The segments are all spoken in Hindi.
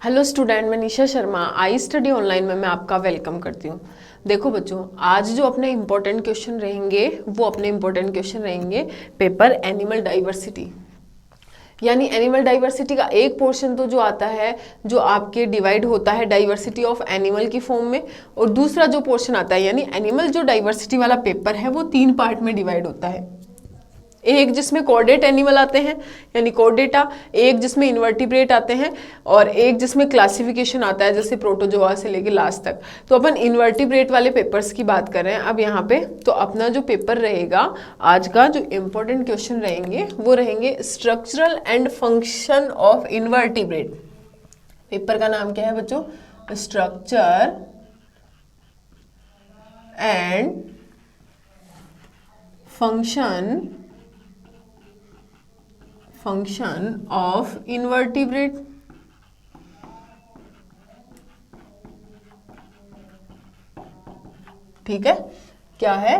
हेलो स्टूडेंट, मैं Nisha Sharma I study online में मैं आपका वेलकम करती हूँ। देखो बच्चों, आज जो अपने इम्पोर्टेंट क्वेश्चन रहेंगे वो अपने इम्पोर्टेंट क्वेश्चन रहेंगे पेपर एनिमल डाइवर्सिटी। यानी एनिमल डाइवर्सिटी का एक पोर्शन तो जो आता है जो आपके डिवाइड होता है डाइवर्सिटी ऑफ एनिमल की फॉर्म में, और दूसरा जो पोर्शन आता है यानी एनिमल जो डाइवर्सिटी वाला पेपर है वो 3 पार्ट में डिवाइड होता है। एक जिसमें कॉर्डेट एनिमल आते हैं यानी कॉर्डेटा, एक जिसमें इन्वर्टिब्रेट आते हैं, और एक जिसमें क्लासिफिकेशन आता है जैसे प्रोटोजोआ से लेके लास्ट तक। तो अपन इन्वर्टिब्रेट वाले पेपर्स की बात कर रहे हैं अब यहाँ पे। तो अपना जो पेपर रहेगा आज का, जो इम्पोर्टेंट क्वेश्चन रहेंगे वो रहेंगे structural and function of invertebrate. Paper का नाम क्या है बच्चों? Structure and function of invertebrate. ठीक है, क्या है?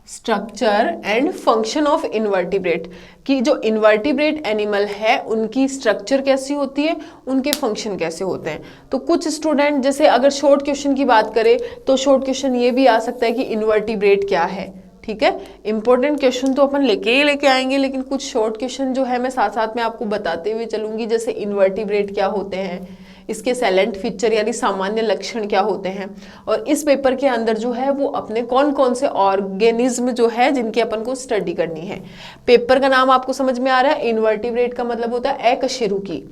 Structure and function of invertebrate, कि जो इन्वर्टिब्रेट एनिमल है उनकी स्ट्रक्चर कैसी होती है, उनके फंक्शन कैसे होते हैं। तो कुछ स्टूडेंट, जैसे अगर शॉर्ट क्वेश्चन की बात करें तो शॉर्ट क्वेश्चन ये भी आ सकता है कि इन्वर्टिब्रेट क्या है। ठीक है, इंपॉर्टेंट क्वेश्चन तो अपन लेके आएंगे, लेकिन कुछ शॉर्ट क्वेश्चन जो है मैं साथ साथ में आपको बताते हुए चलूंगी। जैसे इन्वर्टिब्रेट क्या होते हैं, इसके साइलेंट फीचर यानी सामान्य लक्षण क्या होते हैं, और इस पेपर के अंदर जो है वो अपने कौन कौन से ऑर्गेनिज्म जो है जिनकी अपन को स्टडी करनी है। पेपर का नाम आपको समझ में आ रहा है? इन्वर्टिब्रेट का मतलब होता है एकशेरुकी।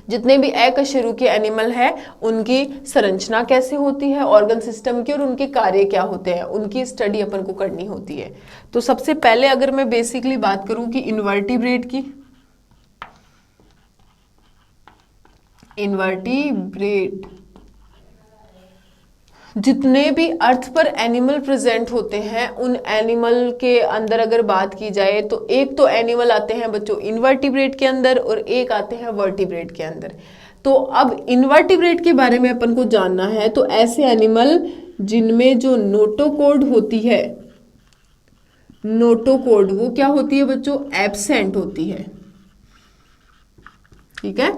जितने भी एकशेरुकी एनिमल है उनकी संरचना कैसे होती है ऑर्गन सिस्टम की, और उनके कार्य क्या होते हैं, उनकी स्टडी अपन को करनी होती है। तो सबसे पहले अगर मैं बेसिकली बात करूं कि इन्वर्टिब्रेट की, इन्वर्टिब्रेट जितने भी अर्थ पर एनिमल प्रेजेंट होते हैं उन एनिमल के अंदर अगर बात की जाए तो एक तो एनिमल आते हैं बच्चों इन्वर्टिब्रेट के अंदर और एक आते हैं वर्टिब्रेट के अंदर। तो अब इन्वर्टिब्रेट के बारे में अपन को जानना है तो ऐसे एनिमल जिनमें जो नोटोकॉर्ड होती है, नोटोकॉर्ड वो क्या होती है बच्चों? एब्सेंट होती है। ठीक है,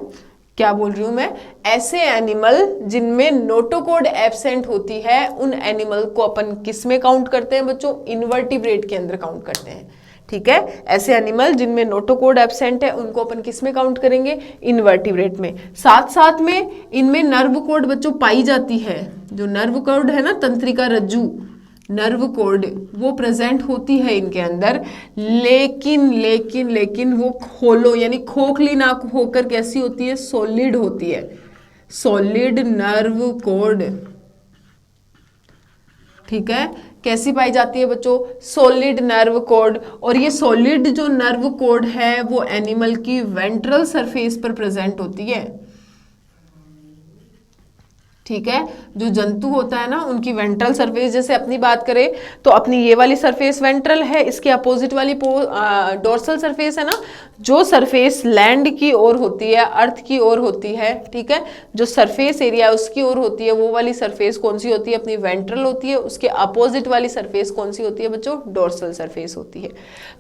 क्या बोल रही हूं मैं? ऐसे एनिमल जिनमें नोटोकॉर्ड एब्सेंट होती है उन एनिमल को अपन किस में काउंट करते हैं बच्चों? इन्वर्टिब्रेट के अंदर काउंट करते हैं। ठीक है, ऐसे एनिमल जिनमें नोटोकॉर्ड एब्सेंट है उनको अपन किस में काउंट करेंगे? इन्वर्टिब्रेट में। साथ साथ में इनमें नर्व कॉर्ड बच्चों पाई जाती है। जो नर्व कॉर्ड है ना, तंत्रिका रज्जु, नर्व कॉर्ड वो प्रेजेंट होती है इनके अंदर, लेकिन वो होलो यानी खोखली ना होकर कैसी होती है? सॉलिड होती है, सॉलिड नर्व कॉर्ड। ठीक है, कैसी पाई जाती है बच्चों? Solid nerve cord. और ये सॉलिड जो नर्व कॉर्ड है वो एनिमल की वेंट्रल सरफेस पर प्रेजेंट होती है। ठीक है, जो जंतु होता है ना उनकी वेंट्रल सरफेस, जैसे अपनी बात करें तो अपनी ये वाली सरफेस वेंट्रल है, इसके अपोजिट वाली डोर्सल सरफेस है ना, जो सरफेस लैंड की ओर होती है, अर्थ की ओर होती है। ठीक है, जो सरफेस एरिया उसकी ओर होती है वो वाली सरफेस कौन सी होती है? अपनी वेंट्रल होती है। उसके अपोजिट वाली सरफेस कौन सी होती है बच्चों? डोर्सल सरफेस होती है।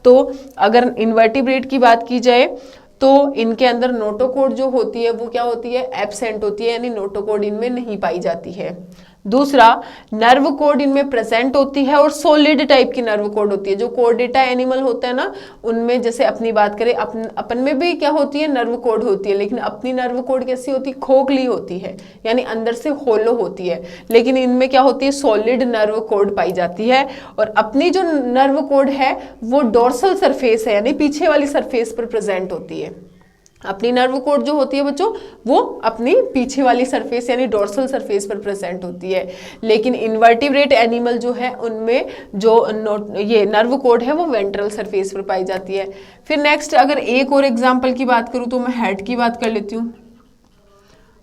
तो अगर इन्वर्टिब्रेट की बात की जाए तो इनके अंदर नोटोकॉर्ड जो होती है वो क्या होती है? एब्सेंट होती है, यानी नोटोकॉर्ड इनमें नहीं पाई जाती है। दूसरा, नर्व कॉर्ड इनमें प्रेजेंट होती है और सॉलिड टाइप की नर्व कॉर्ड होती है। जो कॉर्डेटा एनिमल होता है ना उनमें, जैसे अपनी बात करें अपन में भी क्या होती है? नर्व कॉर्ड होती है, लेकिन अपनी नर्व कॉर्ड कैसी होती है? खोखली होती है, यानी अंदर से होलो होती है। लेकिन इनमें क्या होती है? सॉलिड नर्व कॉर्ड पाई जाती है। और अपनी जो नर्व कॉर्ड है वो डोर्सल सरफेस है, यानी पीछे वाली सरफेस पर प्रेजेंट होती है। अपनी नर्व कॉर्ड जो होती है बच्चों वो अपनी पीछे वाली सरफेस यानी डोर्सल सरफेस पर प्रेजेंट होती है। लेकिन इन्वर्टिब्रेट एनिमल जो है उनमें जो ये नर्व कॉर्ड है वो वेंट्रल सरफेस पर पाई जाती है। फिर नेक्स्ट अगर एक और एग्जांपल की बात करूं तो मैं हार्ट की बात कर लेती हूँ।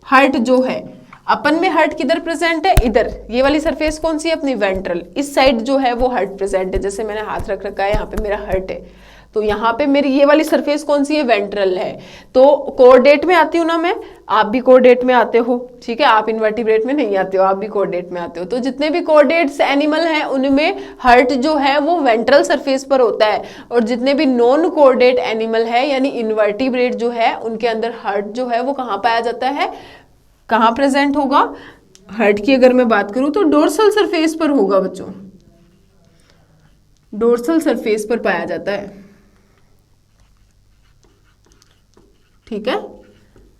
हार्ट जो है अपन में, हार्ट किधर प्रेजेंट है? इधर, ये वाली सरफेस कौन सी है? अपनी वेंट्रल। इस साइड जो है वो हार्ट प्रेजेंट है। जैसे मैंने हाथ रख रखा है, यहाँ पे मेरा हार्ट है। तो यहाँ पे मेरी ये वाली सरफेस कौन सी है, वेंट्रल है। तो कोऑर्डिनेट में आती हूँ ना मैं, आप भी कोऑर्डिनेट में आते हो, ठीक है, आप इनवर्टिब्रेट में नहीं आते हो, आप भी कोऑर्डिनेट में आते हो। तो जितने भी कोऑर्डिनेट्स एनिमल हैं उनमें हार्ट जो है वो वेंट्रल सरफेस पर होता है, और जितने भी नॉन कोऑर्डिनेट एनिमल है यानी इनवर्टिब्रेट जो है उनके अंदर हार्ट जो है वो कहाँ पाया जाता है, कहाँ प्रेजेंट होगा। हार्ट की अगर मैं बात करूं तो डोर्सल सरफेस पर होगा बच्चों, डोर्सल सरफेस पर पाया जाता है, ठीक है।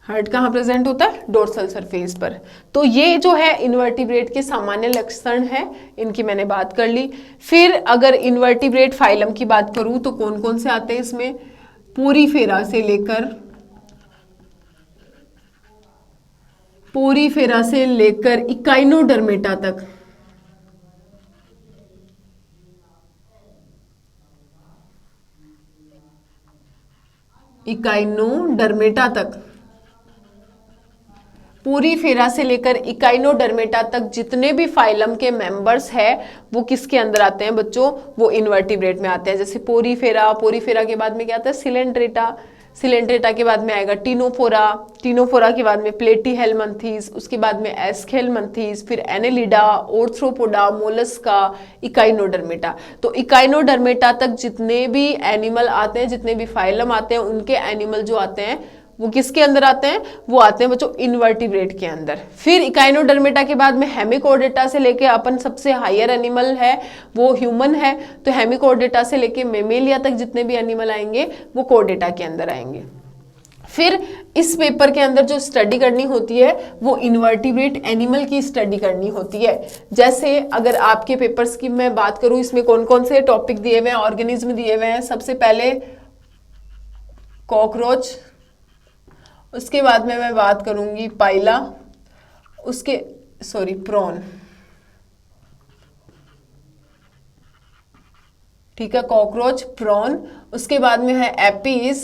हार्ट कहाँ प्रेजेंट होता है, डोर्सल सरफेस पर। तो ये जो है इनवर्टिब्रेट के सामान्य लक्षण है, इनकी मैंने बात कर ली। फिर अगर इनवर्टिब्रेट फाइलम की बात करूं तो कौन कौन से आते हैं इसमें, पोरीफेरा से लेकर इकाइनोडर्मेटा तक, इकाइनोडर्मेटा तक, पोरीफेरा से लेकर इकाइनोडर्मेटा तक जितने भी फाइलम के मेंबर्स हैं वो किसके अंदर आते हैं बच्चों, वो इनवर्टिब्रेट में आते हैं। जैसे पोरीफेरा, पोरीफेरा के बाद में क्या आता है, सिलेंड्रेटा, सिलेंड्रेटा के बाद में आएगा टीनोफोरा, टीनोफोरा के बाद में प्लेटीहेलमिंथीज, उसके बाद में एस्केलमिंथीज, फिर एनेलिडा, ऑर्थ्रोपोडा, मोलस्का, इकाइनोडर्मेटा। तो इकाइनोडर्मेटा तक जितने भी एनिमल आते हैं, जितने भी फाइलम आते हैं, उनके एनिमल जो आते हैं वो किसके अंदर आते हैं, वो आते हैं बच्चों इनवर्टिब्रेट के अंदर। फिर इकाइनोडर्मेटा के बाद में हेमिकोर्डेटा से लेके अपन सबसे हायर एनिमल है वो ह्यूमन है, तो हेमिकोर्डेटा से लेके मेमेलिया तक जितने भी एनिमल आएंगे वो कोर्डेटा के अंदर आएंगे। फिर इस पेपर के अंदर जो स्टडी करनी होती है वो इनवर्टिब्रेट एनिमल की स्टडी करनी होती है। जैसे अगर आपके पेपर्स की मैं बात करूं, इसमें कौन कौन से टॉपिक दिए हुए हैं, ऑर्गेनिज्म दिए हुए हैं। सबसे पहले कॉकरोच, उसके बाद में मैं बात करूंगी पाइला, उसके प्रॉन, ठीक है, कॉकरोच, प्रॉन, उसके बाद में है एपीज,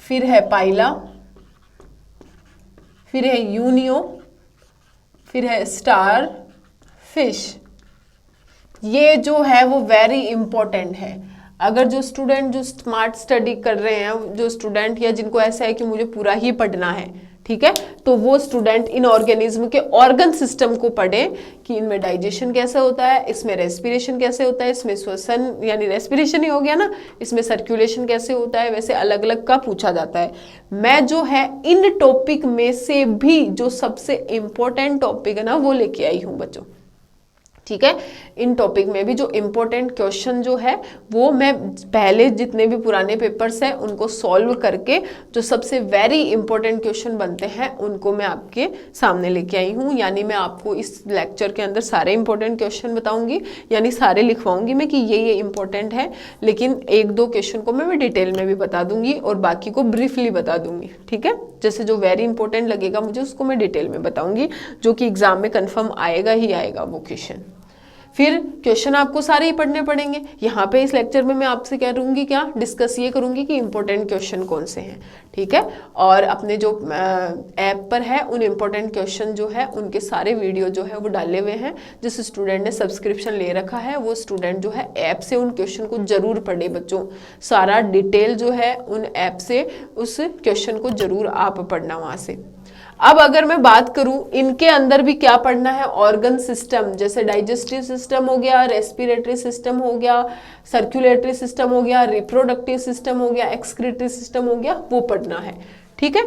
फिर है पाइला, फिर है यूनियो, फिर है स्टार फिश। ये जो है वो वेरी इंपॉर्टेंट है। अगर जो स्टूडेंट जो स्मार्ट स्टडी कर रहे हैं, जो स्टूडेंट या जिनको ऐसा है कि मुझे पूरा ही पढ़ना है, ठीक है, तो वो स्टूडेंट इन ऑर्गेनिज्म के ऑर्गन सिस्टम को पढ़े कि इनमें डाइजेशन कैसे होता है, इसमें रेस्पिरेशन कैसे होता है, इसमें श्वसन यानी रेस्पिरेशन ही हो गया ना, इसमें सर्कुलेशन कैसे होता है, वैसे अलग अलग का पूछा जाता है। मैं जो है इन टॉपिक में से भी जो सबसे इंपॉर्टेंट टॉपिक है ना वो लेके आई हूँ बच्चों, ठीक है। इन टॉपिक में भी जो इम्पोर्टेंट क्वेश्चन जो है वो मैं पहले जितने भी पुराने पेपर्स हैं उनको सॉल्व करके जो सबसे वेरी इंपॉर्टेंट क्वेश्चन बनते हैं उनको मैं आपके सामने लेके आई हूँ। यानी मैं आपको इस लेक्चर के अंदर सारे इंपॉर्टेंट क्वेश्चन बताऊंगी, यानी सारे लिखवाऊंगी मैं कि ये इंपॉर्टेंट है, लेकिन एक दो क्वेश्चन को मैं डिटेल में भी बता दूंगी और बाकी को ब्रीफली बता दूंगी, ठीक है। जैसे जो वेरी इंपॉर्टेंट लगेगा मुझे उसको मैं डिटेल में बताऊंगी, जो कि एग्जाम में कन्फर्म आएगा ही आएगा वो क्वेश्चन। फिर क्वेश्चन आपको सारे ही पढ़ने पड़ेंगे। यहाँ पे इस लेक्चर में मैं आपसे कह दूंगी क्या डिस्कस ये करूंगी कि इंपॉर्टेंट क्वेश्चन कौन से हैं, ठीक है। और अपने जो ऐप पर है उन इंपॉर्टेंट क्वेश्चन जो है उनके सारे वीडियो जो है वो डाले हुए हैं। जिस स्टूडेंट ने सब्सक्रिप्शन ले रखा है वो स्टूडेंट जो है ऐप से उन क्वेश्चन को जरूर पढ़े बच्चों। सारा डिटेल जो है उन ऐप से उस क्वेश्चन को जरूर आप पढ़ना वहाँ से। अब अगर मैं बात करूं इनके अंदर भी क्या पढ़ना है, ऑर्गन सिस्टम, जैसे डाइजेस्टिव सिस्टम हो गया, रेस्पिरेटरी सिस्टम हो गया, सर्कुलेटरी सिस्टम हो गया, रिप्रोडक्टिव सिस्टम हो गया, एक्सक्रीटरी सिस्टम हो गया, वो पढ़ना है, ठीक है।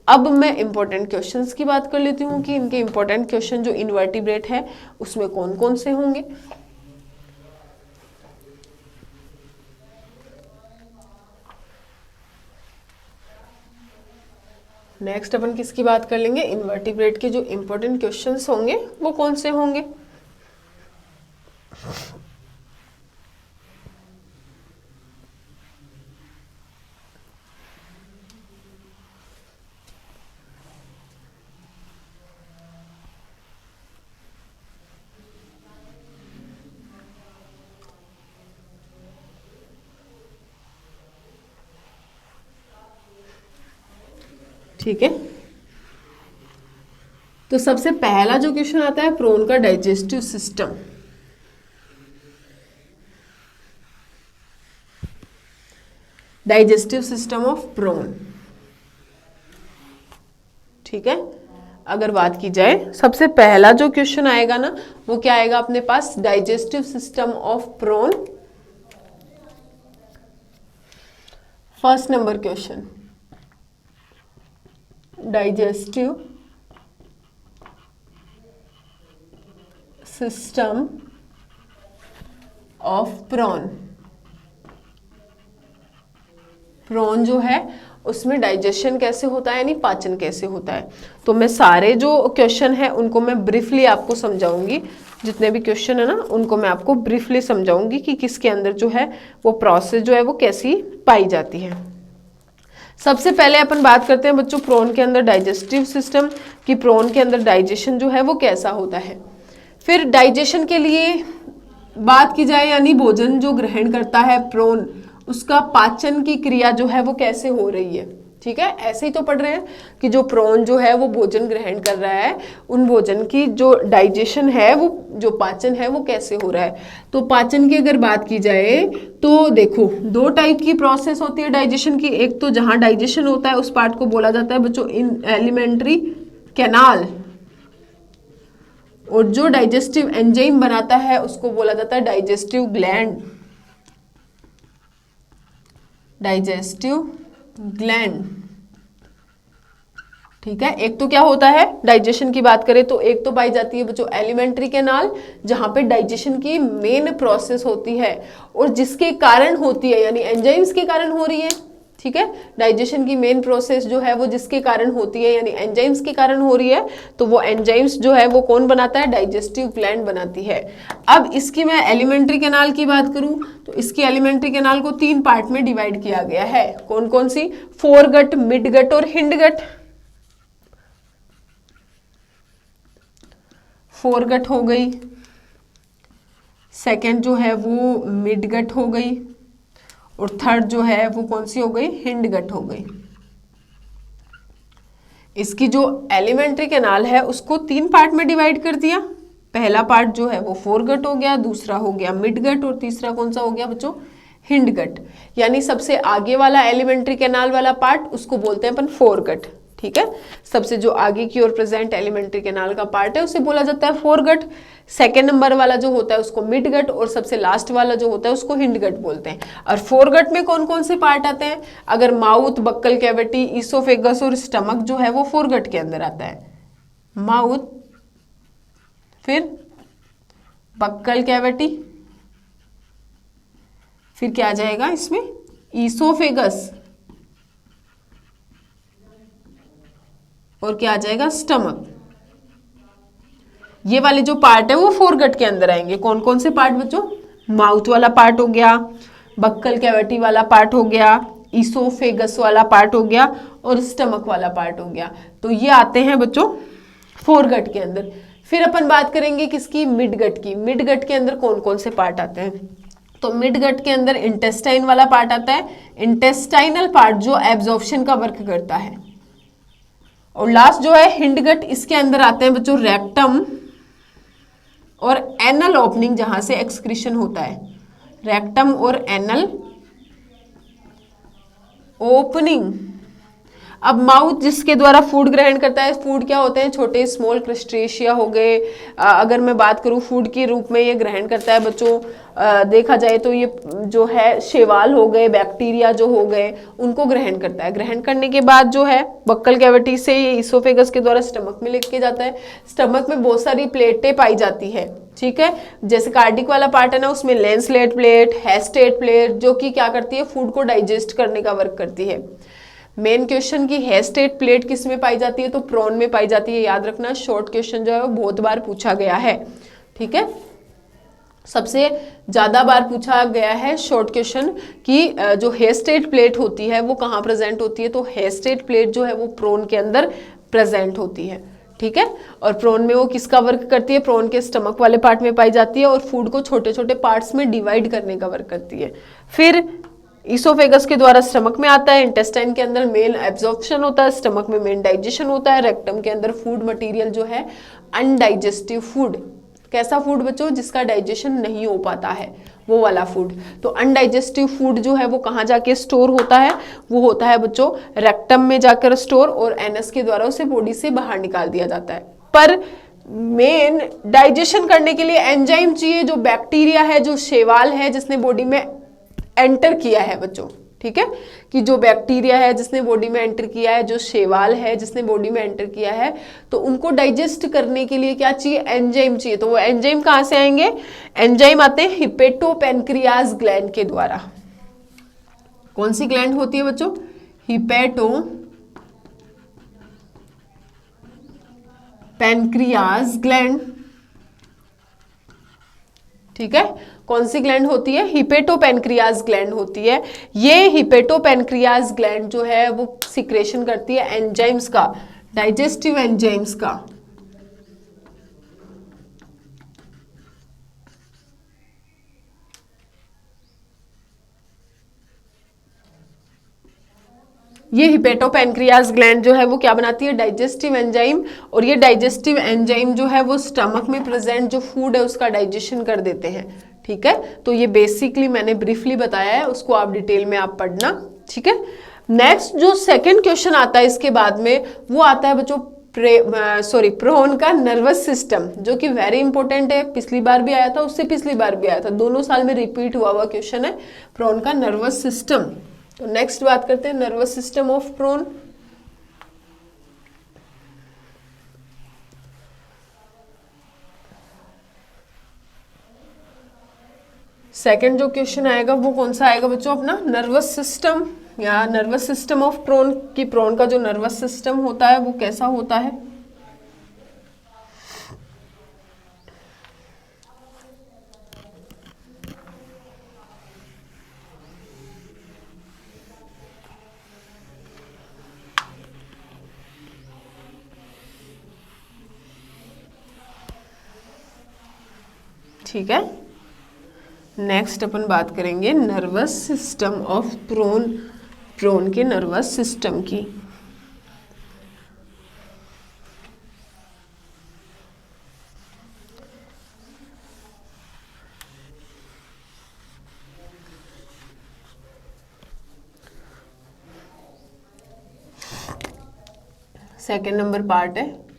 अब मैं इंपॉर्टेंट क्वेश्चंस की बात कर लेती हूँ कि इनके इंपॉर्टेंट क्वेश्चन जो इनवर्टिब्रेट है उसमें कौन कौन से होंगे। नेक्स्ट अपन किसकी बात कर लेंगे, इनवर्टिब्रेट के जो इंपॉर्टेंट क्वेश्चंस होंगे वो कौन से होंगे। ठीक है, तो सबसे पहला जो क्वेश्चन आता है प्रोन का digestive system. Digestive system of prawn. ठीक है, अगर बात की जाए सबसे पहला जो क्वेश्चन आएगा ना वो क्या आएगा अपने पास, digestive system of prawn. First number question, digestive system of prawn. Prawn जो है उसमें डाइजेशन कैसे होता है, यानी पाचन कैसे होता है। तो मैं सारे जो क्वेश्चन है उनको मैं ब्रीफली आपको समझाऊंगी, जितने भी क्वेश्चन है ना उनको मैं आपको ब्रीफली समझाऊंगी कि किसके अंदर जो है वो प्रोसेस जो है वो कैसी पाई जाती है। सबसे पहले अपन बात करते हैं बच्चों प्रॉन के अंदर डाइजेस्टिव सिस्टम कि प्रॉन के अंदर डाइजेशन जो है वो कैसा होता है। फिर डाइजेशन के लिए बात की जाए, यानी भोजन जो ग्रहण करता है प्रॉन, उसका पाचन की क्रिया जो है वो कैसे हो रही है। ठीक है, ऐसे ही तो पढ़ रहे हैं कि जो प्रॉन जो है वो भोजन ग्रहण कर रहा है, उन भोजन की जो डाइजेशन है वो जो पाचन है वो कैसे हो रहा है। तो पाचन की अगर बात की जाए तो देखो दो टाइप की प्रोसेस होती है डाइजेशन की। एक तो जहां डाइजेशन होता है उस पार्ट को बोला जाता है बच्चों इन एलिमेंट्री कैनाल, और जो डाइजेस्टिव एंजाइम बनाता है उसको बोला जाता है डाइजेस्टिव ग्लैंड। डाइजेस्टिव ग्लैंड, ठीक है। एक तो क्या होता है डाइजेशन की बात करें तो एक तो पाई जाती है बच्चों एलिमेंट्री कैनाल, जहां पे डाइजेशन की मेन प्रोसेस होती है और जिसके कारण होती है, यानी एंजाइम्स के कारण हो रही है। ठीक है, डाइजेशन की मेन प्रोसेस जो है वो जिसके कारण होती है, यानी एंजाइम्स के कारण हो रही है, तो वो एंजाइम्स जो है वो कौन बनाता है, डाइजेस्टिव ग्लैंड बनाती है। अब इसकी मैं एलिमेंट्री कैनाल की बात करूं तो इसकी एलिमेंट्री कैनाल को 3 पार्ट में डिवाइड किया गया है। कौन कौन सी, फोरगट, मिडगट और हिंडगट। फोरगट हो गई, सेकंड जो है वो मिडगट हो गई, और थर्ड जो है वो कौन सी हो गई, हिंडगट हो गई। इसकी जो एलिमेंट्री कैनाल है उसको 3 पार्ट में डिवाइड कर दिया। पहला पार्ट जो है वो फोरगट हो गया, दूसरा हो गया मिडगट और तीसरा कौन सा हो गया बच्चों, हिंडगट। यानी सबसे आगे वाला एलिमेंट्री कैनाल वाला पार्ट उसको बोलते हैं अपन फोरगट। ठीक है, सबसे जो आगे की ओर प्रेजेंट एलिमेंट्री कैनाल का पार्ट है उसे बोला जाता है फोरगट। सेकेंड नंबर वाला जो होता है उसको मिडगट, और सबसे लास्ट वाला जो होता है उसको हिंडगट बोलते हैं। और फोरगट में कौन कौन से पार्ट आते हैं, अगर माउथ, बक्कल कैविटी, ईसोफेगस और स्टमक जो है वो फोरगट के अंदर आता है। माउथ, फिर बक्कल कैविटी, फिर क्या आ जाएगा इसमें, ईसोफेगस, और क्या आ जाएगा, स्टमक। ये वाले जो पार्ट है वो फोरगट के अंदर आएंगे। कौन कौन से पार्ट बच्चों, माउथ वाला पार्ट हो गया, बक्कल कैविटी वाला पार्ट हो गया, ईसोफेगस वाला पार्ट हो गया, और स्टमक वाला पार्ट हो गया। तो ये आते हैं बच्चों फोरगट के अंदर। फिर अपन बात करेंगे किसकी, मिडगट की। मिडगट के अंदर कौन कौन से पार्ट आते हैं, तो मिडगट के अंदर इंटेस्टाइन वाला पार्ट आता है। इंटेस्टाइनल पार्ट जो एब्जॉर्प्शन का वर्क करता है। और लास्ट जो है हिंडगट, इसके अंदर आते हैं बच्चों रेक्टम और एनल ओपनिंग, जहां से एक्सक्रीशन होता है। रेक्टम और एनल ओपनिंग। अब माउथ जिसके द्वारा फूड ग्रहण करता है, फूड क्या होते हैं, छोटे स्मॉल क्रस्टेशिया हो गए। अगर मैं बात करूं फूड के रूप में ये ग्रहण करता है बच्चों, देखा जाए तो ये जो है शैवाल हो गए, बैक्टीरिया जो हो गए, उनको ग्रहण करता है। ग्रहण करने के बाद जो है बक्कल कैविटी से ये ईसोफेगस के द्वारा स्टमक में लेके जाता है। स्टमक में बहुत सारी प्लेटें पाई जाती है। ठीक है, जैसे कार्डिक वाला पार्ट है ना, उसमें लेंसलेट प्लेट, हेस्टेट प्लेट, जो कि क्या करती है, फूड को डाइजेस्ट करने का वर्क करती है। मेन क्वेश्चन की हेस्टेट प्लेट किस में पाई जाती है, तो प्रॉन में पाई जाती है। याद रखना, शॉर्ट क्वेश्चन जो है वो बहुत बार पूछा गया है। ठीक है, सबसे ज्यादा बार पूछा गया है शॉर्ट क्वेश्चन कि जो हेस्टेट प्लेट होती है वो कहाँ प्रेजेंट होती है, तो हेस्टेट प्लेट जो है वो प्रॉन के अंदर प्रेजेंट होती है। ठीक है, और प्रॉन में वो किसका वर्क करती है, प्रॉन के स्टमक वाले पार्ट में पाई जाती है, और फूड को छोटे छोटे पार्ट्स में डिवाइड करने का वर्क करती है। फिर ईसोफेगस के द्वारा स्टमक में आता है। इंटेस्टाइन के अंदर मेन एब्जॉर्प्शन होता है, स्टमक में मेन डाइजेशन होता है। रेक्टम के अंदर फूड मटेरियल जो है अनडाइजेस्टिव फूड कैसा फूड बच्चों? जिसका डाइजेशन नहीं हो पाता है, वो वाला फूड। तो अनडाइजेस्टिव फूड जो है वो कहाँ जाके स्टोर होता है? वो होता है बच्चों रेक्टम में जाकर स्टोर, और एनस के द्वारा उसे बॉडी से बाहर निकाल दिया जाता है। पर मेन डाइजेशन करने के लिए एंजाइम चाहिए, जो बैक्टीरिया है, जो शैवाल है जिसने बॉडी में एंटर किया है बच्चों, ठीक है, कि जो बैक्टीरिया है जिसने बॉडी में एंटर किया है, जो शैवाल है जिसने बॉडी में एंटर किया है, तो उनको डाइजेस्ट करने के लिए क्या चाहिए? एंजाइम चाहिए। तो वो एंजाइम कहाँ से आएंगे? एंजाइम आते हैं हिपेटोपैनक्रियाज ग्लैंड के द्वारा। कौन सी ग्लैंड होती है बच्चों? हिपेटोपैनक्रियाज ग्लैंड, ठीक है। कौन सी ग्लैंड होती है? हिपेटोपैनक्रियाज ग्लैंड होती है। ये हिपेटोपैनक्रियाज ग्लैंड जो है वो सिक्रेशन करती है एंजाइम्स का, डाइजेस्टिव एंजाइम्स का। ये हिपेटोपैनक्रियाज ग्लैंड जो है वो क्या बनाती है? Digestive enzyme. और ये डाइजेस्टिव एंजाइम जो है वो स्टमक में प्रेजेंट जो फूड है उसका डाइजेशन कर देते हैं, ठीक है। तो ये बेसिकली मैंने ब्रीफली बताया है, उसको आप डिटेल में आप पढ़ना, ठीक है। नेक्स्ट जो सेकंड क्वेश्चन आता है इसके बाद में, वो आता है बच्चों प्रोन का नर्वस सिस्टम, जो कि वेरी इंपॉर्टेंट है। पिछली बार भी आया था, उससे पिछली बार भी आया था, दोनों साल में रिपीट हुआ हुआ क्वेश्चन है प्रोन का नर्वस सिस्टम। तो नेक्स्ट बात करते हैं nervous system of prawn. Second जो क्वेश्चन आएगा वो कौन सा आएगा बच्चों? अपना नर्वस सिस्टम, या नर्वस सिस्टम ऑफ प्रोन, की प्रोन का जो नर्वस सिस्टम होता है वो कैसा होता है। ठीक है। नेक्स्ट अपन बात करेंगे nervous system of prawn, prawn के नर्वस सिस्टम की। सेकेंड नंबर पार्ट है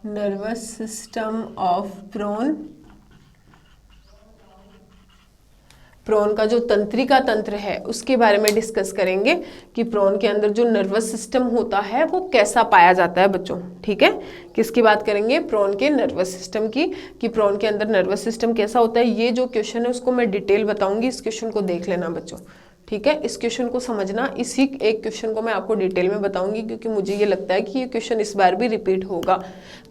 nervous system of prawn. Prawn का जो तंत्रिका तंत्र है उसके बारे में डिस्कस करेंगे कि प्रोन के अंदर जो नर्वस सिस्टम होता है वो कैसा पाया जाता है बच्चों, ठीक है। किसकी बात करेंगे? प्रोन के नर्वस सिस्टम की, कि प्रोन के अंदर नर्वस सिस्टम कैसा होता है। ये जो क्वेश्चन है उसको मैं डिटेल बताऊंगी, इस क्वेश्चन को देख लेना बच्चों, ठीक है। इस क्वेश्चन को समझना, इसी एक क्वेश्चन को मैं आपको डिटेल में बताऊंगी, क्योंकि मुझे ये लगता है कि ये क्वेश्चन इस बार भी रिपीट होगा।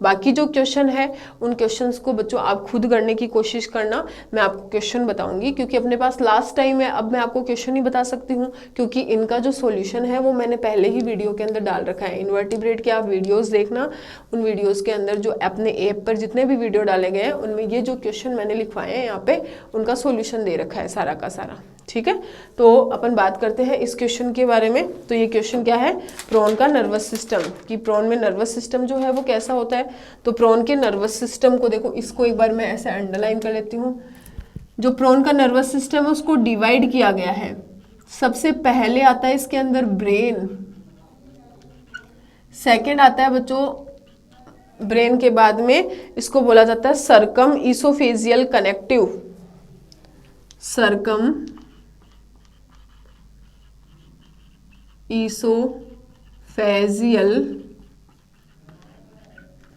बाकी जो क्वेश्चन है उन क्वेश्चंस को बच्चों आप खुद करने की कोशिश करना, मैं आपको क्वेश्चन बताऊंगी, क्योंकि अपने पास लास्ट टाइम है, अब मैं आपको क्वेश्चन ही बता सकती हूँ, क्योंकि इनका जो सोल्यूशन है वो मैंने पहले ही वीडियो के अंदर डाल रखा है। इन्वर्टिब्रेट के आप वीडियोज़ देखना, उन वीडियोज़ के अंदर जो अपने ऐप पर जितने भी वीडियो डाले गए हैं उनमें ये जो क्वेश्चन मैंने लिखवाए हैं यहाँ पे, उनका सोल्यूशन दे रखा है सारा का सारा, ठीक है। तो अपन बात करते हैं इस क्वेश्चन के बारे में। तो ये क्वेश्चन क्या है? प्रोन का नर्वस सिस्टम, कि प्रोन में नर्वस सिस्टम जो है वो कैसा होता है। तो प्रोन के नर्वस सिस्टम को देखो, इसको एक बार मैं ऐसे अंडरलाइन कर लेती हूँ। जो प्रोन का नर्वस सिस्टम है उसको डिवाइड किया गया है। सबसे पहले आता है इसके अंदर ब्रेन, सेकेंड आता है बच्चों ब्रेन के बाद में इसको बोला जाता है circum oesophageal connective, circum oesophageal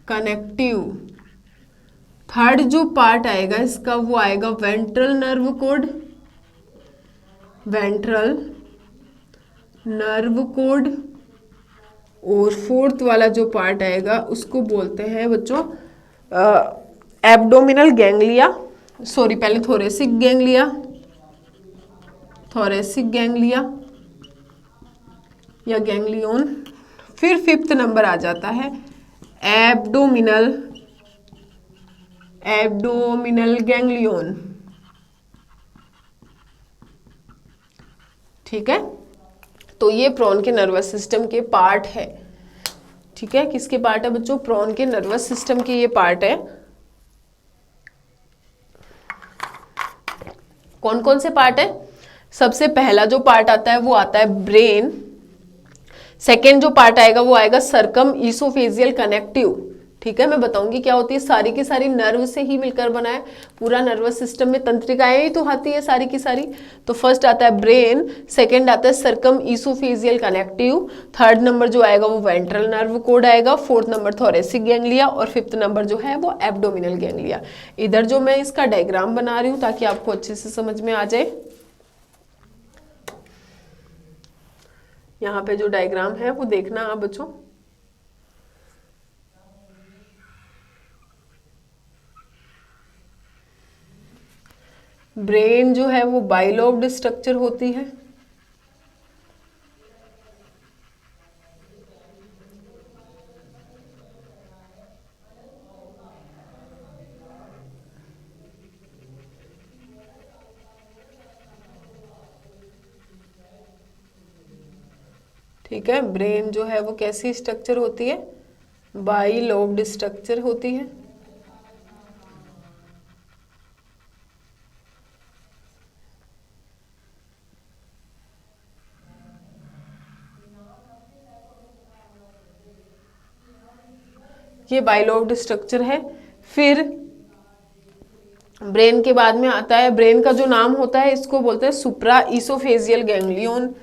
connective. Third जो पार्ट आएगा इसका वो आएगा ventral nerve code, ventral nerve code. और फोर्थ वाला जो पार्ट आएगा उसको बोलते हैं बच्चों एब्डोमिनल गैंग्लिया, सॉरी पहले थोरेसिक गैंग्लिया, थोरेसिक गैंग्लिया या गैंग्लियन। फिर फिफ्थ नंबर आ जाता है एब्डोमिनल, एब्डोमिनल गैंग्लियन, ठीक है। तो ये प्रॉन के नर्वस सिस्टम के पार्ट है। ठीक है, किसके पार्ट है बच्चों? प्रॉन के नर्वस सिस्टम के ये पार्ट है। कौन कौन से पार्ट है? सबसे पहला जो पार्ट आता है वो आता है ब्रेन। सेकेंड जो पार्ट आएगा वो आएगा सर्कम ईसोफेजियल कनेक्टिव। ठीक है, मैं बताऊंगी क्या होती है। सारी की सारी नर्व से ही मिलकर बना है पूरा नर्वस सिस्टम में, तंत्रिकाएं ही तो आती है सारी की सारी। तो फर्स्ट आता है ब्रेन, सेकंड आता है circum oesophageal connective, third number जो आएगा वो वेंट्रल नर्व कोड आएगा, फोर्थ नंबर थोरेसिक गैंग्लिया और फिफ्थ नंबर जो है वो एब्डोमिनल गैंग्लिया। इधर जो मैं इसका डायग्राम बना रही हूँ ताकि आपको अच्छे से समझ में आ जाए। यहाँ पे जो डायग्राम है वो देखना आप बच्चों। ब्रेन जो है वो बाइलोब्ड स्ट्रक्चर होती है। ठीक है, ब्रेन जो है वो कैसी स्ट्रक्चर होती है? बाइलोब्ड स्ट्रक्चर होती है। ये बाइलोब्ड स्ट्रक्चर है। फिर ब्रेन के बाद में आता है, ब्रेन का जो नाम होता है इसको बोलते हैं सुप्रा ईसोफेजियल गैंग्लियन।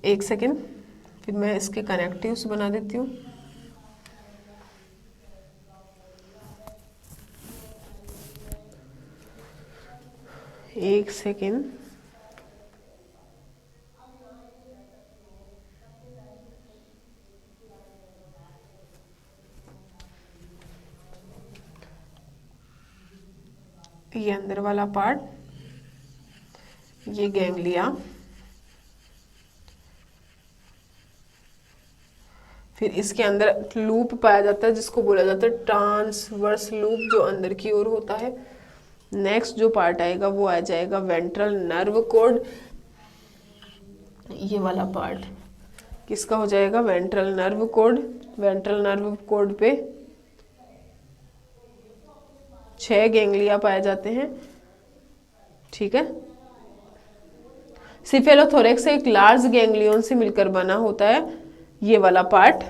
एक सेकेंड, फिर मैं इसके कनेक्टिव्स बना देती हूँ। एक सेकेंड, ये अंदर वाला पार्ट, ये गैंग्लिया, फिर इसके अंदर लूप पाया जाता है जिसको बोला जाता है ट्रांसवर्स लूप, जो अंदर की ओर होता है। नेक्स्ट जो पार्ट आएगा वो आ जाएगा वेंट्रल नर्व कोड। ये वाला पार्ट किसका हो जाएगा? Ventral nerve code. Ventral nerve code पे 6 गैंग्लिया पाए जाते हैं। ठीक है, सिफेलोथोरेक्स एक लार्ज गैंग्लियन से मिलकर बना होता है ये वाला पार्ट।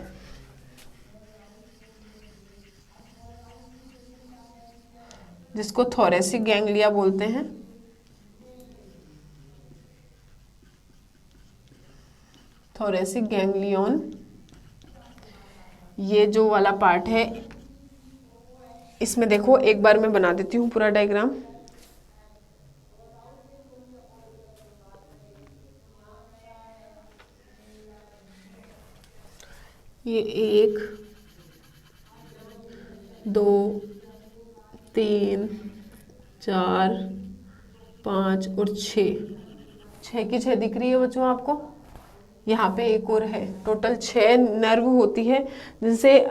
जिसको थोरेसिक गैंग्लिया बोलते हैं। थोरेसिक गैंग्लियन, ये जो वाला पार्ट है इसमें देखो, एक बार मैं बना देती हूँ पूरा डायग्राम। ये 1 2 3 4 5 और 6 की 6 दिख रही है बच्चों आपको। यहाँ पे एक और है, टोटल 6 नर्व होती है। जिनसे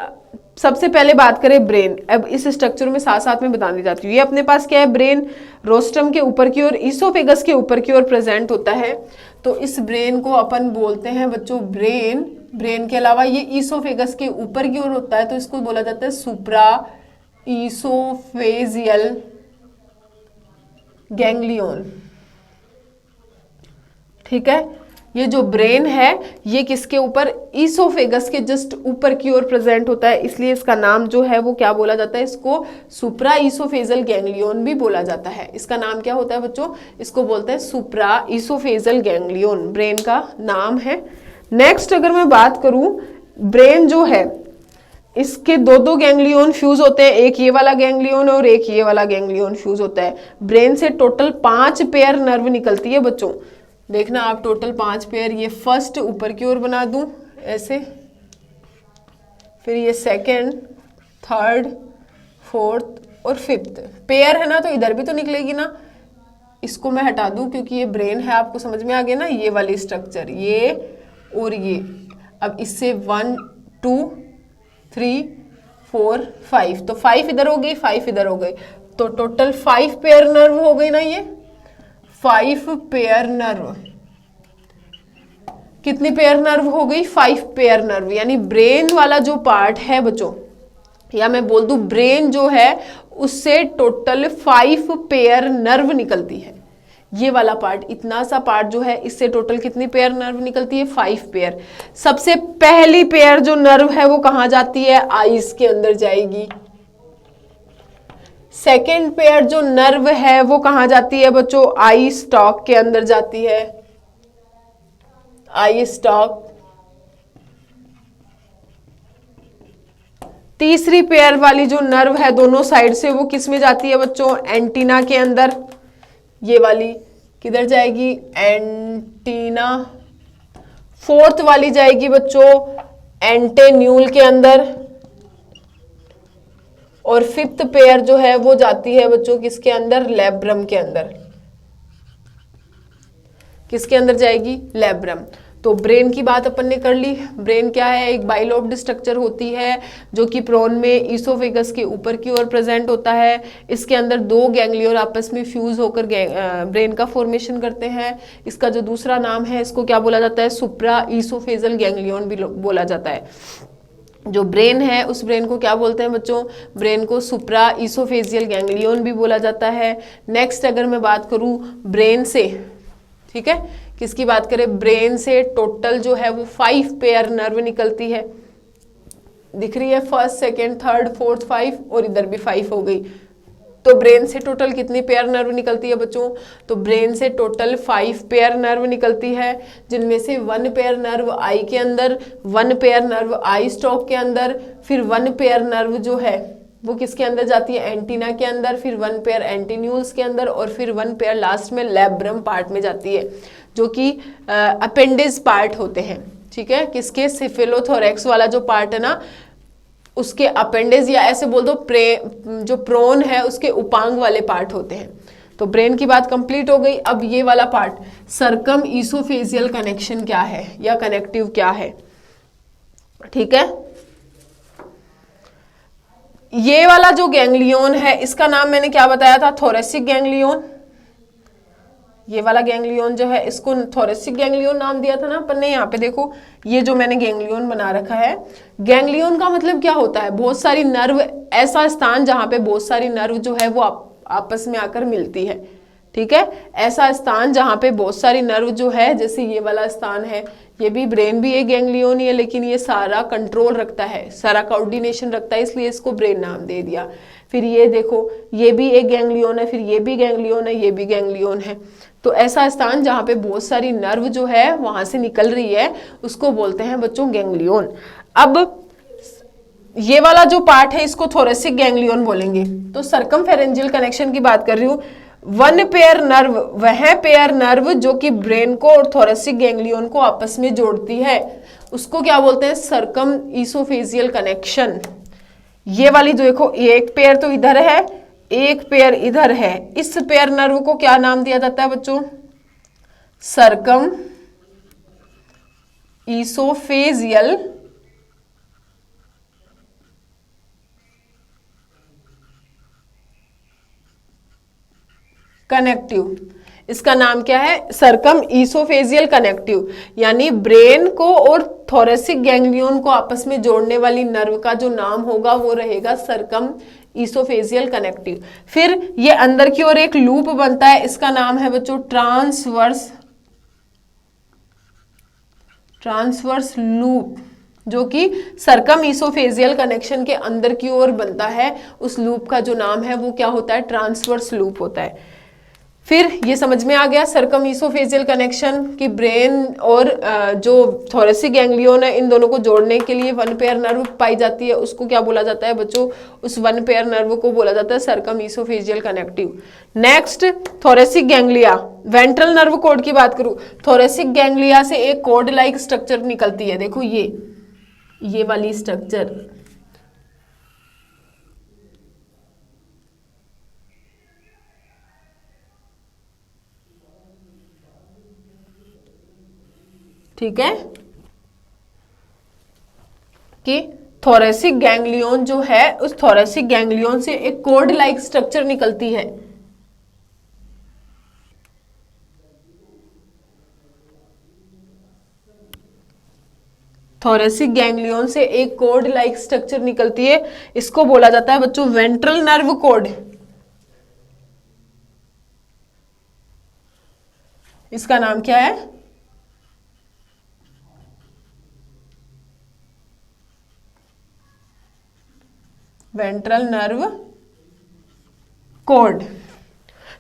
सबसे पहले बात करें ब्रेन, अब इस स्ट्रक्चर में साथ साथ में बताने जाती हूँ। ये अपने पास क्या है? ब्रेन रोस्ट्रम के ऊपर की ओर, ईसोफेगस के ऊपर की ओर प्रेजेंट होता है। तो इस ब्रेन को अपन बोलते हैं बच्चों ब्रेन। ब्रेन के अलावा ये ईसोफेगस के ऊपर की ओर होता है तो इसको बोला जाता है सुप्रा ईसोफेजियल गैंग्लियन। ठीक है, ये जो ब्रेन है ये किसके ऊपर? ईसोफेगस के जस्ट ऊपर की ओर प्रेजेंट होता है, इसलिए इसका नाम जो है वो क्या बोला जाता है? इसको सुप्रा ईसोफेजल गैंग्लियन भी बोला जाता है। इसका नाम क्या होता है बच्चों? इसको बोलते हैं सुप्रा ईसोफेजल गैंग्लियन, ब्रेन का नाम है। नेक्स्ट अगर मैं बात करूं, ब्रेन जो है इसके दो गैंग्लियन फ्यूज होते हैं, एक ये वाला गैंग्लियन और एक ये वाला गैंग्लियन फ्यूज होता है। ब्रेन से टोटल 5 पेयर नर्व निकलती है बच्चों। देखना आप, टोटल 5 पेयर। ये फर्स्ट ऊपर की ओर बना दूं ऐसे, फिर ये सेकंड, थर्ड, फोर्थ और फिफ्थ पेयर है ना, तो इधर भी तो निकलेगी ना। इसको मैं हटा दूं क्योंकि ये ब्रेन है, आपको समझ में आ गया ना, ये वाली स्ट्रक्चर, ये और ये। अब इससे 1 2 3 4 5, तो 5 इधर हो गई, 5 इधर हो गई, तो टोटल 5 पेयर नर्व हो गई ना। ये 5 पेयर नर्व, कितनी पेयर नर्व हो गई? 5 पेयर नर्व। यानी ब्रेन वाला जो पार्ट है बच्चों, या मैं बोल दूं ब्रेन जो है उससे टोटल 5 पेयर नर्व निकलती है। ये वाला पार्ट, इतना सा पार्ट जो है, इससे टोटल कितनी पेयर नर्व निकलती है? 5 पेयर। सबसे पहली पेयर जो नर्व है वो कहां जाती है? आईज के अंदर जाएगी। सेकेंड पेयर जो नर्व है वो कहां जाती है बच्चों? आई स्टॉक के अंदर जाती है, आई स्टॉक। तीसरी पेयर वाली जो नर्व है दोनों साइड से, वो किस में जाती है बच्चों? एंटीना के अंदर। ये वाली किधर जाएगी? एंटीना। फोर्थ वाली जाएगी बच्चों एंटेन्यूल के अंदर। और फिफ्थ पेयर जो है वो जाती है बच्चों किसके अंदर? लैब्रम के अंदर। किसके अंदर जाएगी? लैब्रम। तो ब्रेन की बात अपन ने कर ली। ब्रेन क्या है? एक बाइलोब्ड स्ट्रक्चर होती है जो कि प्रोन में ईसोफेगस के ऊपर की ओर प्रेजेंट होता है। इसके अंदर 2 गैंग्लियर आपस में फ्यूज होकर ब्रेन का फॉर्मेशन करते हैं। इसका जो दूसरा नाम है इसको क्या बोला जाता है? सुप्रा ईसोफेजल गैंग्लियन भी बोला जाता है। जो ब्रेन है उस ब्रेन को क्या बोलते हैं बच्चों? ब्रेन को सुप्रा ईसोफेजियल गैंग्लियन भी बोला जाता है। नेक्स्ट अगर मैं बात करूं ब्रेन से, ठीक है, किसकी बात करें? ब्रेन से टोटल जो है वो 5 पेयर नर्व निकलती है। दिख रही है? फर्स्ट, सेकेंड, थर्ड, फोर्थ, 5, और इधर भी 5 हो गई। तो ब्रेन से टोटल कितनी पेयर नर्व निकलती है बच्चों? तो ब्रेन से टोटल 5 पेयर नर्व निकलती है, जिनमें से 1 पेयर नर्व आई के अंदर, 1 पेयर नर्व आई स्टॉक के अंदर, फिर 1 पेयर नर्व जो है वो किसके अंदर जाती है? एंटीना के अंदर, फिर 1 पेयर एंटीन्यूल्स के अंदर, और फिर 1 पेयर लास्ट में लैब्रम पार्ट में जाती है, जो कि अपेंडिज पार्ट होते हैं। ठीक है, किसके? सिफेलोथोरैक्स वाला जो पार्ट है ना, उसके अपेंडिज, या ऐसे बोल दो जो प्रोन है उसके उपांग वाले पार्ट होते हैं। तो ब्रेन की बात कंप्लीट हो गई। अब ये वाला पार्ट, सर्कम ईसोफेजियल कनेक्शन क्या है या कनेक्टिव क्या है? ठीक है, ये वाला जो गैंग्लियन है इसका नाम मैंने क्या बताया था? Thoracic ganglion. ये वाला गैंग्लियन जो है इसको थोरेसिक गैंग्लियन नाम दिया था ना अपन ने। यहाँ पे देखो, ये जो मैंने गैंग्लियन बना रखा है, गैंग्लियन का मतलब क्या होता है? बहुत सारी नर्व, ऐसा स्थान जहां पे बहुत सारी नर्व जो है वो आपस में आकर मिलती है। ठीक है, ऐसा स्थान जहां पे बहुत सारी नर्व जो है, जैसे ये वाला स्थान है, ये भी ब्रेन भी एक गैंग्लियन ही है, लेकिन ये सारा कंट्रोल रखता है, सारा कोऑर्डिनेशन रखता है, इसलिए इसको ब्रेन नाम दे दिया। फिर ये देखो, ये भी एक गैंग्लियन है, फिर ये भी गैंग्लियन है, ये भी गैंग्लियन है। तो ऐसा स्थान जहां पे बहुत सारी नर्व जो है वहां से निकल रही है उसको बोलते हैं बच्चों गैंग्लियन। अब ये वाला जो पार्ट है इसको थोरेसिक गैंग्लियन बोलेंगे। तो सर्कमफेरेंजियल कनेक्शन की बात कर रही हूँ। 1 पेयर नर्व, वह पेयर नर्व जो कि ब्रेन को और थोरेसिक गैंग्लियन को आपस में जोड़ती है, उसको क्या बोलते हैं? Circum oesophageal connection. ये वाली जो देखो, एक पेयर तो इधर है, एक पेयर इधर है, इस पेयर नर्व को क्या नाम दिया जाता है बच्चों? Circum oesophageal connective. इसका नाम क्या है? Circum oesophageal connective. यानी ब्रेन को और थोरेसिक गैंग्लियन को आपस में जोड़ने वाली नर्व का जो नाम होगा वो रहेगा सर्कम ईसोफेजियल कनेक्टिव। फिर ये अंदर की ओर एक लूप बनता है, इसका नाम है बच्चों ट्रांसवर्स लूप, जो कि सर्कम ईसोफेजियल कनेक्शन के अंदर की ओर बनता है। उस लूप का जो नाम है वो क्या होता है? ट्रांसवर्स लूप होता है। फिर ये समझ में आ गया सर्कम ईसोफेजियल कनेक्शन की ब्रेन और जो थोरेसिक गैंग्लियन है इन दोनों को जोड़ने के लिए 1 पेयर नर्व पाई जाती है, उसको क्या बोला जाता है बच्चों? उस 1 पेयर नर्व को बोला जाता है circum oesophageal connective. Next, thoracic ganglia. Ventral nerve code की बात करूं, थोरेसिक गैंग्लिया से एक कोड लाइक स्ट्रक्चर निकलती है। देखो ये वाली स्ट्रक्चर, ठीक है, कि थोरेसिक गैंग्लियन जो है उस थोरेसिक गैंग्लियन से एक कोड लाइक स्ट्रक्चर निकलती है। थोरेसिक गैंग्लियन से एक कोड लाइक स्ट्रक्चर निकलती है, इसको बोला जाता है बच्चों वेंट्रल नर्व कोड। इसका नाम क्या है? Ventral nerve code.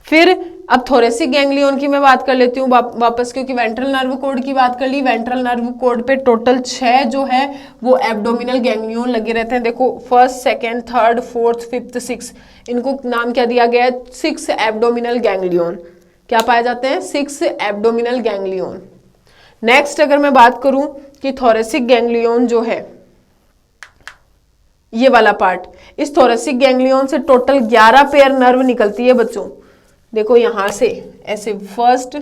फिर अब थोरेसिक गैंग्लियन की मैं बात कर लेती हूँ वापस, क्योंकि वेंट्रल नर्व कोड की बात कर ली। वेंट्रल नर्व कोड पे टोटल 6 जो है वो एब्डोमिनल गैंग्लियन लगे रहते हैं। देखो first, second, third, fourth, fifth, 6, इनको नाम क्या दिया गया है? 6 एब्डोमिनल गैंग्लियन। क्या पाए जाते हैं? 6 एब्डोमिनल गैंग्लियन। नेक्स्ट अगर मैं बात करूं कि थोरेसिक गैंग्लियन जो है ये वाला पार्ट, इस थोरेसिक गैंग्लियन से टोटल 11 पेयर नर्व निकलती है बच्चों। देखो यहां से ऐसे first,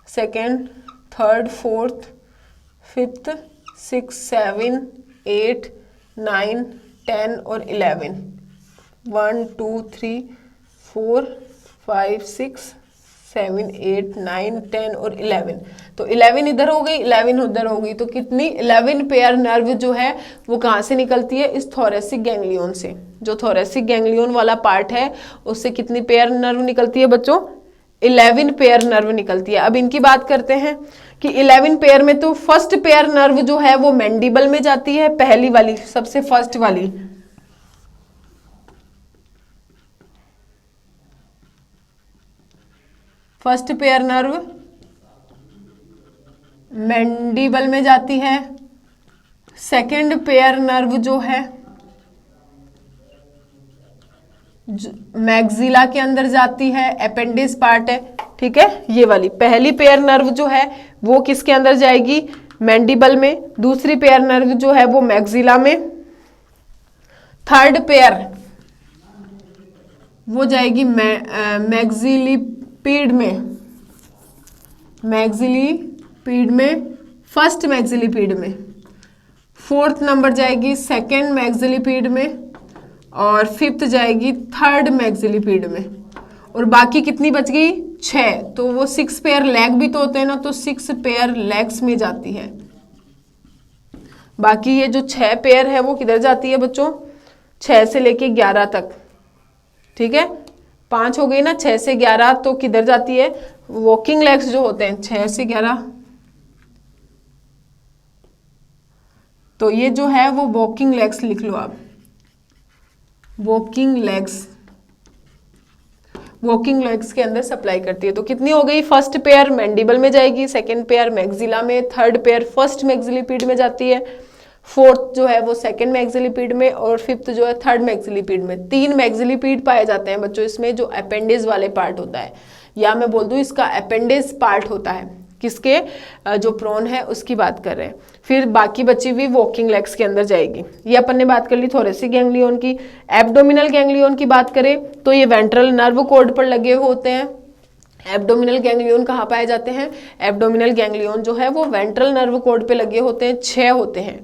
second, third, fourth, fifth, 6, 7, 8, 9, 10 और 11। 1 2 3 4 5 6 7 8 9 10 और 11। तो 11 इधर हो गई, 11 उधर हो गई, तो कितनी? 11 पेयर नर्व जो है वो कहाँ से निकलती है? इस थोरेसिक गैंग्लियन से। जो थोरेसिक गैंग्लियन वाला पार्ट है उससे कितनी पेयर नर्व निकलती है बच्चों? 11 पेयर नर्व निकलती है। अब इनकी बात करते हैं कि 11 पेयर में तो फर्स्ट पेयर नर्व जो है वो मैंडिबल में जाती है, पहली वाली, सबसे फर्स्ट वाली। फर्स्ट पेयर नर्व मैंडिबल में जाती है। सेकंड पेयर नर्व जो है मैग्जिला के अंदर जाती है, अपेंडिस पार्ट है, ठीक है। ये वाली पहली पेयर नर्व जो है वो किसके अंदर जाएगी? मैंडिबल में। दूसरी पेयर नर्व जो है वो मैग्जिला में। थर्ड पेयर वो जाएगी मैग्जिलिपीड में, मैग्जिलिपीड में, फर्स्ट मैग्जिलिपीड में। फोर्थ नंबर जाएगी सेकेंड मैग्जिलिपीड में, और फिफ्थ जाएगी थर्ड मैग्जिलिपीड में। और बाकी कितनी बच गई? 6। तो वो 6 पेयर लेग भी तो होते हैं ना, तो 6 पेयर लेग्स में जाती है। बाकी ये जो 6 पेयर है वो किधर जाती है बच्चों? 6 से लेके 11 तक, ठीक है। 5 हो गई ना, 6 से 11 तो किधर जाती है? वॉकिंग लेग्स जो होते हैं 6 से 11, तो ये जो है वो वॉकिंग लेग्स लिख लो आप। वॉकिंग लेग्स के अंदर सप्लाई करती है। तो कितनी हो गई? फर्स्ट पेयर मैंडिबल में जाएगी, सेकंड पेयर मैग्जिला में, थर्ड पेयर फर्स्ट मैग्जिलिपीड में जाती है, फोर्थ जो है वो सेकंड मैग्जिलिपीड में, और फिफ्थ जो है थर्ड मैग्जिलिपीड में। 3 मैग्जिलिपीड पाए जाते हैं बच्चों इसमें, जो अपेंडिस वाले पार्ट होता है, या मैं बोल दूं इसका अपेंडिस पार्ट होता है। किसके? जो प्रोन है उसकी बात कर रहे हैं। फिर बाकी बची हुई वॉकिंग लेग्स के अंदर जाएगी। ये अपन ने बात कर ली थोरेसिक गैंग्लियन की। एब्डोमिनल गैंग्लियन की बात करें तो ये वेंट्रल नर्व कोड पर लगे होते हैं। एब्डोमिनल गैंग्लियन कहाँ पाए जाते हैं? एब्डोमिनल गैंग्लियन जो है वो वेंट्रल नर्व कोड पे लगे होते हैं। 6 होते हैं।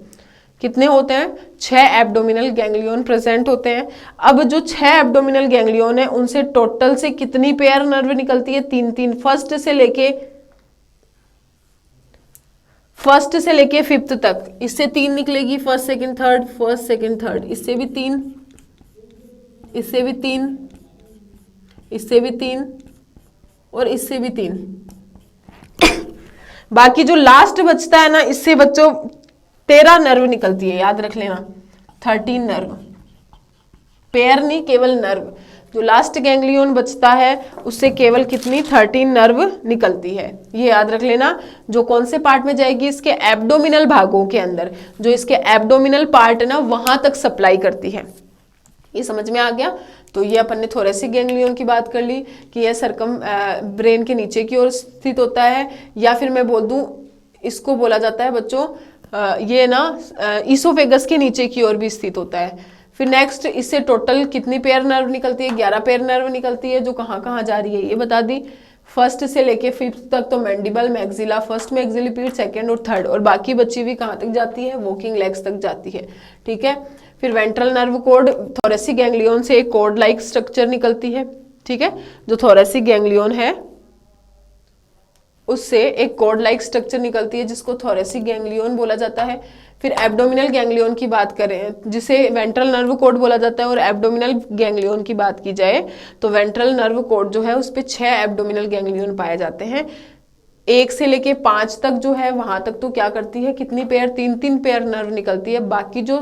कितने होते हैं? 6 एब्डोमिनल गैंग्लियन प्रेजेंट होते हैं। अब जो 6 एब्डोमिनल गैंग्लियन है उनसे टोटल से कितनी पेयर नर्व निकलती है? 3-3। फर्स्ट से लेके फिफ्थ तक, इससे 3 निकलेगी, first second third, first second third. इससे भी 3, इससे भी 3, इससे भी 3 और इससे भी 3। बाकी जो लास्ट बचता है ना, इससे बच्चों 13 नर्व निकलती है, याद रख लेना। 13 नर्व, पेयर नहीं, केवल नर्व। जो लास्ट गैंग्लियन बचता है उससे केवल कितनी? 13 नर्व निकलती है। ये याद रख लेना। जो कौन से पार्ट में जाएगी? इसके एब्डोमिनल भागों के अंदर, जो इसके एब्डोमिनल पार्ट है ना वहां तक सप्लाई करती है। ये समझ में आ गया? तो ये अपन ने थोरेसिक गैंग्लियन की बात कर ली कि यह सरकम ब्रेन के नीचे की ओर स्थित होता है, या फिर मैं बोल दूं इसको बोला जाता है बच्चों ये ना ईसोफेगस के नीचे की ओर भी स्थित होता है। फिर नेक्स्ट, इससे टोटल कितनी पेयर नर्व निकलती है? 11 पेयर नर्व निकलती है। जो कहाँ कहाँ जा रही है ये बता दी। फर्स्ट से लेके फिफ्थ तक तो मैंडिबल, मैग्जिला, फर्स्ट मैग्जिलिपीड, सेकंड और थर्ड, और बाकी बची हुई कहाँ तक जाती है? वॉकिंग लेग्स तक जाती है, ठीक है। फिर ventral nerve code, thoracic ganglion से एक कोड लाइक स्ट्रक्चर निकलती है, ठीक है। जो थोरेसिक गैंग्लियन है उससे एक कॉर्ड लाइक स्ट्रक्चर निकलती है जिसको थोरेसिक गैंग्लियन बोला जाता है। फिर एब्डोमिनल गैंग्लियन की बात करें जिसे वेंट्रल नर्व कॉर्ड बोला जाता है, और एब्डोमिनल गैंग्लियन की बात की जाए तो वेंट्रल नर्व कॉर्ड जो है उस पे 6 एब्डोमिनल गैंग्लियन पाए जाते हैं। 1 से लेके 5 तक जो है वहां तक तो क्या करती है, कितनी पेयर, 3-3 पेयर नर्व निकलती है। बाकी जो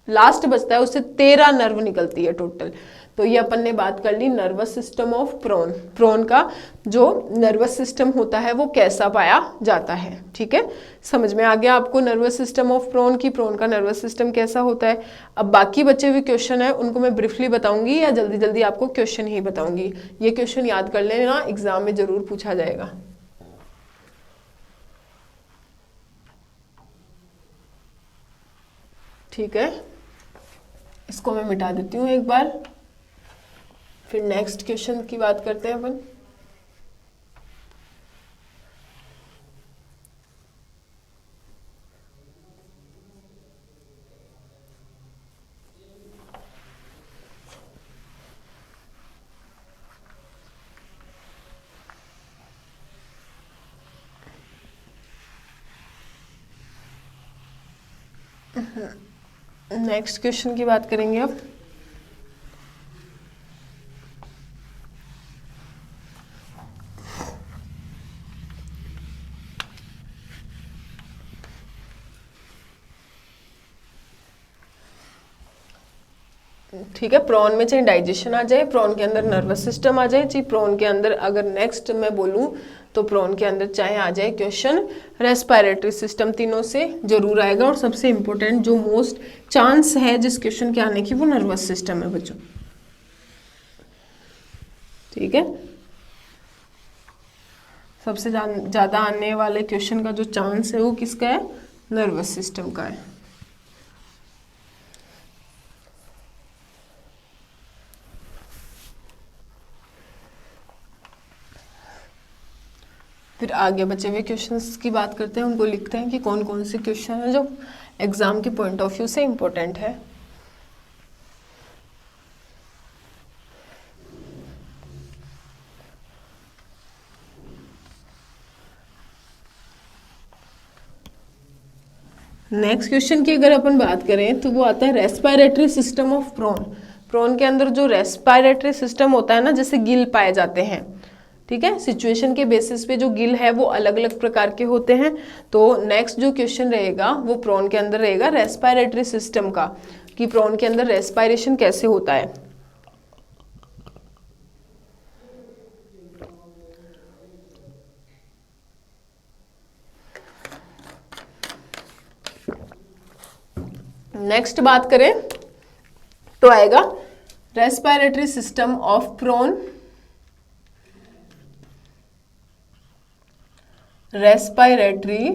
लास्ट बचता है उससे 13 नर्व निकलती है टोटल। तो ये अपन ने बात कर ली nervous system of prawn. Prawn का जो नर्वस सिस्टम होता है वो कैसा पाया जाता है। ठीक है, समझ में आ गया आपको नर्वस सिस्टम ऑफ प्रोन की, प्रोन का नर्वस सिस्टम कैसा होता है। अब बाकी बचे हुए क्वेश्चन है उनको मैं ब्रीफली बताऊंगी या जल्दी जल्दी आपको क्वेश्चन ही बताऊंगी। ये क्वेश्चन याद कर लेना, एग्जाम में जरूर पूछा जाएगा। ठीक है, इसको मैं मिटा देती हूँ एक बार, फिर नेक्स्ट क्वेश्चन की बात करते हैं अपन। नेक्स्ट क्वेश्चन की बात करेंगे अब। ठीक है, प्रॉन में चाहे डाइजेशन आ जाए, प्रॉन के अंदर नर्वस सिस्टम आ जाए, चाहे प्रॉन के अंदर अगर नेक्स्ट मैं बोलूं तो प्रॉन के अंदर चाहे आ जाए क्वेश्चन रेस्पिरेटरी सिस्टम, तीनों से जरूर आएगा। और सबसे इंपॉर्टेंट जो मोस्ट चांस है जिस क्वेश्चन के आने की वो नर्वस सिस्टम है बच्चों। ठीक है, सबसे ज्यादा आने वाले क्वेश्चन का जो चांस है वो किसका है, नर्वस सिस्टम का है। फिर आगे बचे हुए क्वेश्चंस की बात करते हैं, उनको लिखते हैं कि कौन कौन से क्वेश्चन है जो एग्जाम के पॉइंट ऑफ व्यू से इम्पोर्टेंट है। नेक्स्ट क्वेश्चन की अगर अपन बात करें तो वो आता है respiratory system of prawn. Prawn के अंदर जो रेस्पिरेटरी सिस्टम होता है ना, जैसे गिल पाए जाते हैं। ठीक है, सिचुएशन के बेसिस पे जो गिल है वो अलग अलग प्रकार के होते हैं। तो नेक्स्ट जो क्वेश्चन रहेगा वो प्रॉन के अंदर रहेगा रेस्पिरेटरी सिस्टम का, कि प्रॉन के अंदर रेस्पिरेशन कैसे होता है। नेक्स्ट बात करें तो आएगा respiratory system of prawn, respiratory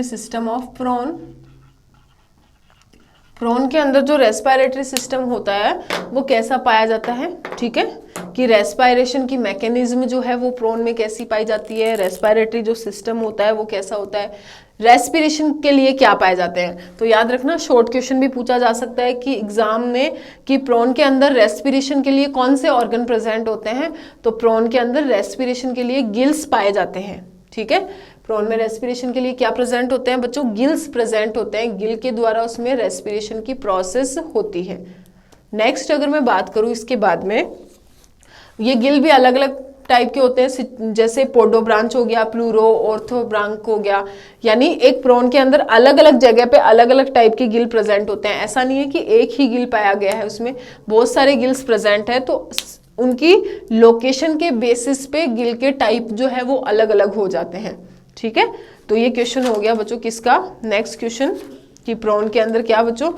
system of prawn. Prawn के अंदर जो रेस्पिरेटरी सिस्टम होता है वो कैसा पाया जाता है। ठीक है, कि रेस्पिरेशन की मैकेनिज्म जो है वो प्रॉन में कैसी पाई जाती है, रेस्पिरेटरी जो सिस्टम होता है वो कैसा होता है, रेस्पिरेशन के लिए क्या पाए जाते हैं। तो याद रखना, शॉर्ट क्वेश्चन भी पूछा जा सकता है कि एग्जाम में कि प्रॉन के अंदर रेस्पिरेशन के लिए कौन से ऑर्गन प्रेजेंट होते हैं। तो प्रॉन के अंदर रेस्पिरेशन के लिए गिल्स पाए जाते हैं। ठीक है, प्रॉन में रेस्पिरेशन के लिए क्या प्रेजेंट होते हैं बच्चों, गिल्स प्रेजेंट होते हैं। गिल के द्वारा उसमें रेस्पिरेशन की प्रोसेस होती है। नेक्स्ट अगर मैं बात करूं इसके बाद में, ये गिल भी अलग अलग टाइप के होते हैं, जैसे पोडोब्रांच हो गया, प्लूरो ऑर्थोब्रांक हो गया। यानी एक प्रॉन के अंदर अलग अलग जगह पे अलग अलग टाइप के गिल प्रेजेंट होते हैं। ऐसा नहीं है कि एक ही गिल पाया गया है, उसमें बहुत सारे गिल्स प्रेजेंट है। तो उनकी लोकेशन के बेसिस पे गिल के टाइप जो है वो अलग अलग हो जाते हैं। ठीक है, तो ये क्वेश्चन हो गया बच्चों किसका, नेक्स्ट क्वेश्चन, कि प्रॉन के अंदर क्या बच्चों,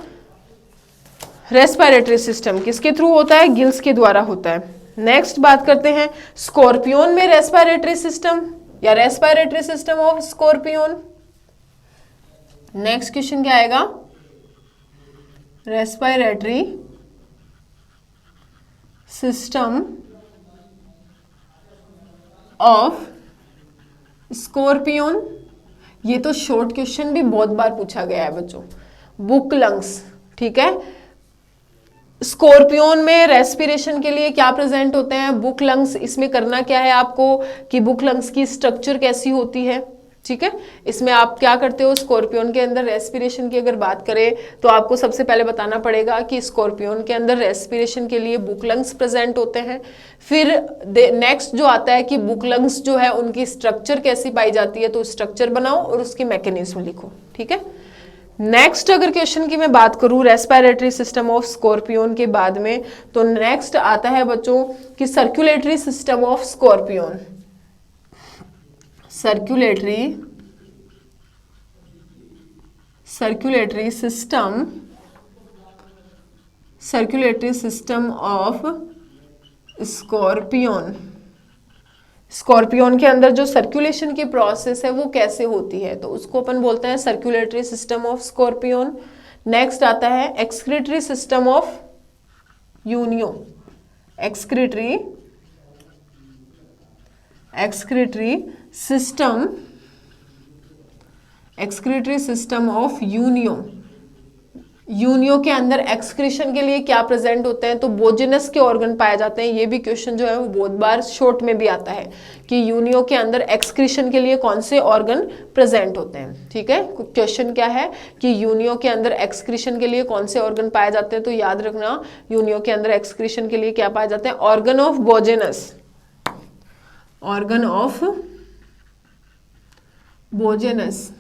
रेस्पिरेटरी सिस्टम किसके थ्रू होता है, गिल्स के द्वारा होता है। नेक्स्ट बात करते हैं स्कॉर्पियन में रेस्पिरेटरी सिस्टम या respiratory system of scorpion. Next question क्या आएगा, रेस्पिरेटरी सिस्टम ऑफ स्कॉर्पियन। ये तो शॉर्ट क्वेश्चन भी बहुत बार पूछा गया है बच्चों, बुक लंग्स। ठीक है, स्कॉर्पियोन में रेस्पिरेशन के लिए क्या प्रेजेंट होते हैं, बुक लंग्स। इसमें करना क्या है आपको कि बुक लंग्स की स्ट्रक्चर कैसी होती है, ठीक है। इसमें आप क्या करते हो, स्कॉर्पियोन के अंदर रेस्पिरेशन की अगर बात करें तो आपको सबसे पहले बताना पड़ेगा कि स्कॉर्पियोन के अंदर रेस्पिरेशन के लिए बुक लंग्स प्रेजेंट होते हैं। फिर नेक्स्ट जो आता है कि बुक लंग्स जो है उनकी स्ट्रक्चर कैसी पाई जाती है, तो स्ट्रक्चर बनाओ और उसकी मैकेनिज्म लिखो, ठीक है। नेक्स्ट अगर क्वेश्चन की मैं बात करूं रेस्पिरेटरी सिस्टम ऑफ स्कॉर्पियोन के बाद में, तो नेक्स्ट आता है बच्चों कि circulatory system of scorpion. Circulatory system of scorpion. Scorpion के अंदर जो सर्कुलेशन की प्रोसेस है वो कैसे होती है, तो उसको अपन बोलते हैं सर्कुलेटरी सिस्टम ऑफ स्कॉर्पियोन। नेक्स्ट आता है excretory system of Unio. Excretory system of Unio. Unio के अंदर एक्सक्रीशन के लिए क्या प्रेजेंट होते हैं, तो बोजिनस के ऑर्गन पाए जाते हैं। ये भी क्वेश्चन जो है वो बहुत बार शॉर्ट में भी आता है कि यूनियो के अंदर एक्सक्रीशन के लिए कौन से ऑर्गन प्रेजेंट होते हैं, ठीक है। क्वेश्चन क्या है कि यूनियो के अंदर एक्सक्रीशन के लिए कौन से ऑर्गन पाए जाते हैं, तो याद रखना यूनियो के अंदर एक्सक्रीशन के लिए क्या पाए जाते हैं, organ of Bojanus. Organ of Bojanus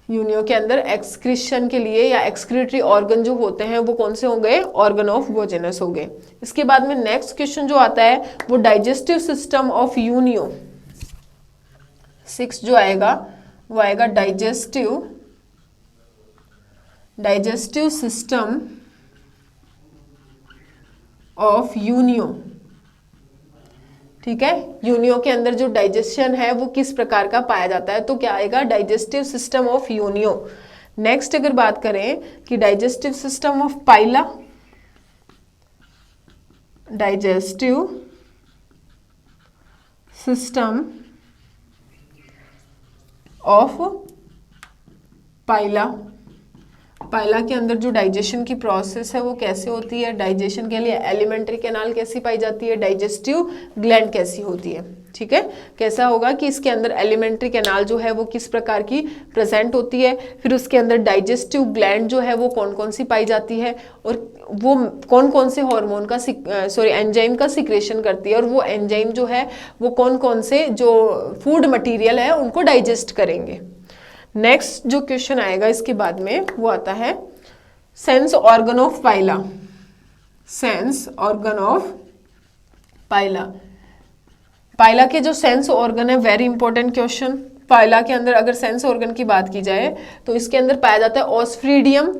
Unio के अंदर एक्सक्रीशन के लिए या एक्सक्रीटरी ऑर्गन जो होते हैं वो कौन से हो गए, ऑर्गन ऑफ बोजेनस हो गए। इसके बाद में नेक्स्ट क्वेश्चन जो आता है वो डाइजेस्टिव सिस्टम ऑफ यूनियो। 6 जो आएगा वो आएगा डाइजेस्टिव सिस्टम ऑफ यूनियो, ठीक है। यूनियो के अंदर जो डाइजेशन है वो किस प्रकार का पाया जाता है, तो क्या आएगा, digestive system of Unio. Next अगर बात करें कि digestive system of Pila, digestive system of Pila. Pila के अंदर जो डाइजेशन की प्रोसेस है वो कैसे होती है, डाइजेशन के लिए एलिमेंट्री कैनाल कैसी पाई जाती है, डाइजेस्टिव ग्लैंड कैसी होती है, ठीक है। कैसा होगा कि इसके अंदर एलिमेंट्री कैनाल जो है वो किस प्रकार की प्रेजेंट होती है, फिर उसके अंदर डाइजेस्टिव ग्लैंड जो है वो कौन कौन सी पाई जाती है, और वो कौन कौन से हार्मोन का एंजाइम का सिक्रेशन करती है, और वो एंजाइम जो है वो कौन कौन से जो फूड मटीरियल है उनको डाइजेस्ट करेंगे। नेक्स्ट जो क्वेश्चन आएगा इसके बाद में वो आता है sense organ of Pila. Sense organ of Pila. Pila के जो सेंस ऑर्गन है, वेरी इंपॉर्टेंट क्वेश्चन। पाइला के अंदर अगर सेंस ऑर्गन की बात की जाए तो इसके अंदर पाया जाता है ऑस्फ्रीडियम,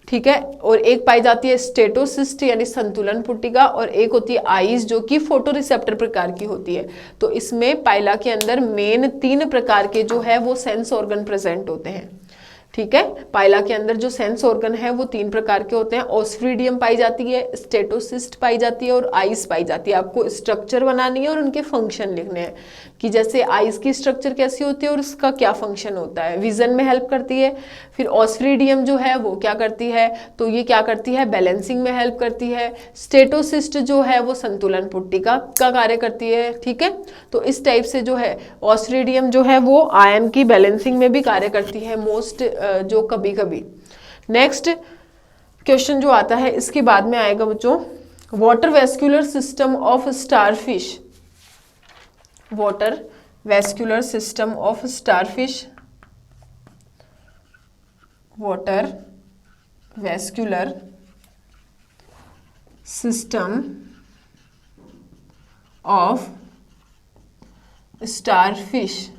ठीक है, और एक पाई जाती है स्टेटोसिस्ट यानी संतुलन पुट्टिका, और एक होती है आईज जो कि फोटो रिसेप्टर प्रकार की होती है। तो इसमें पाइला के अंदर मेन 3 प्रकार के जो है वो सेंस ऑर्गन प्रेजेंट होते हैं, ठीक है। पाइला के अंदर जो सेंस ऑर्गन है वो 3 प्रकार के होते हैं, ऑस्फ्रीडियम पाई जाती है, स्टेटोसिस्ट पाई जाती है और आइस पाई जाती है। आपको स्ट्रक्चर बनानी है और उनके फंक्शन लिखने हैं कि जैसे आइस की स्ट्रक्चर कैसी होती है और उसका क्या फंक्शन होता है, विजन में हेल्प करती है। फिर ऑस्फ्रीडियम जो है वो क्या करती है, तो ये क्या करती है, बैलेंसिंग में हेल्प करती है। स्टेटोसिस्ट जो है वो संतुलन पुट्टिका का कार्य करती है, ठीक है। तो इस टाइप से जो है ऑस्फ्रीडियम जो है वो आयन की बैलेंसिंग में भी कार्य करती है मोस्ट जो कभी कभी। नेक्स्ट क्वेश्चन जो आता है इसके बाद में आएगा बच्चों water vascular system of starfish. Water vascular system of starfish. Water vascular system of starfish.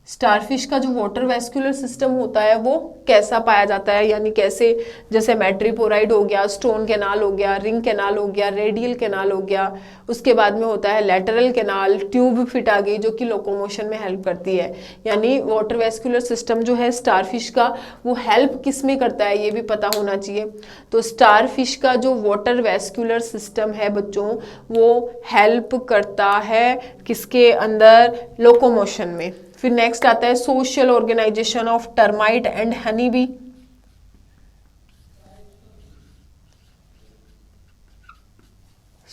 Starfish का जो वाटर वेस्कुलर सिस्टम होता है वो कैसा पाया जाता है, यानी कैसे, जैसे मैट्रीपोराइड हो गया, स्टोन कैनाल हो गया, रिंग कैनाल हो गया, रेडियल कैनाल हो गया, उसके बाद में होता है लैटरल कैनाल, ट्यूब फिट आ गई जो कि लोकोमोशन में हेल्प करती है। यानी वाटर वेस्कुलर सिस्टम जो है स्टारफिश का वो हेल्प किस में करता है ये भी पता होना चाहिए। तो स्टारफिश का जो वाटर वेस्कुलर सिस्टम है बच्चों वो हेल्प करता है किसके अंदर, लोकोमोशन में। फिर नेक्स्ट आता है social organisation of termite and honey bee.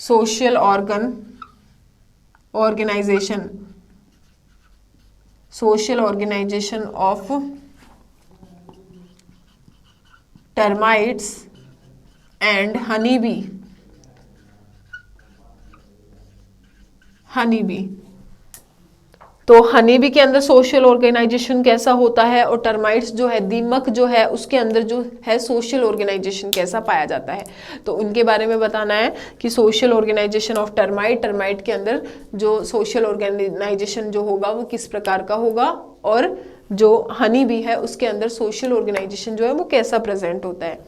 Social organisation of termites and honey bee. तो हनी बी के अंदर सोशल ऑर्गेनाइजेशन कैसा होता है और टर्माइट्स जो है, दीमक जो है, उसके अंदर जो है सोशल ऑर्गेनाइजेशन कैसा पाया जाता है, तो उनके बारे में बताना है कि सोशल ऑर्गेनाइजेशन ऑफ टर्माइट के अंदर जो सोशल ऑर्गेनाइजेशन जो होगा वो किस प्रकार का होगा, और जो हनी बी है उसके अंदर सोशल ऑर्गेनाइजेशन जो है वो कैसा प्रेजेंट होता है।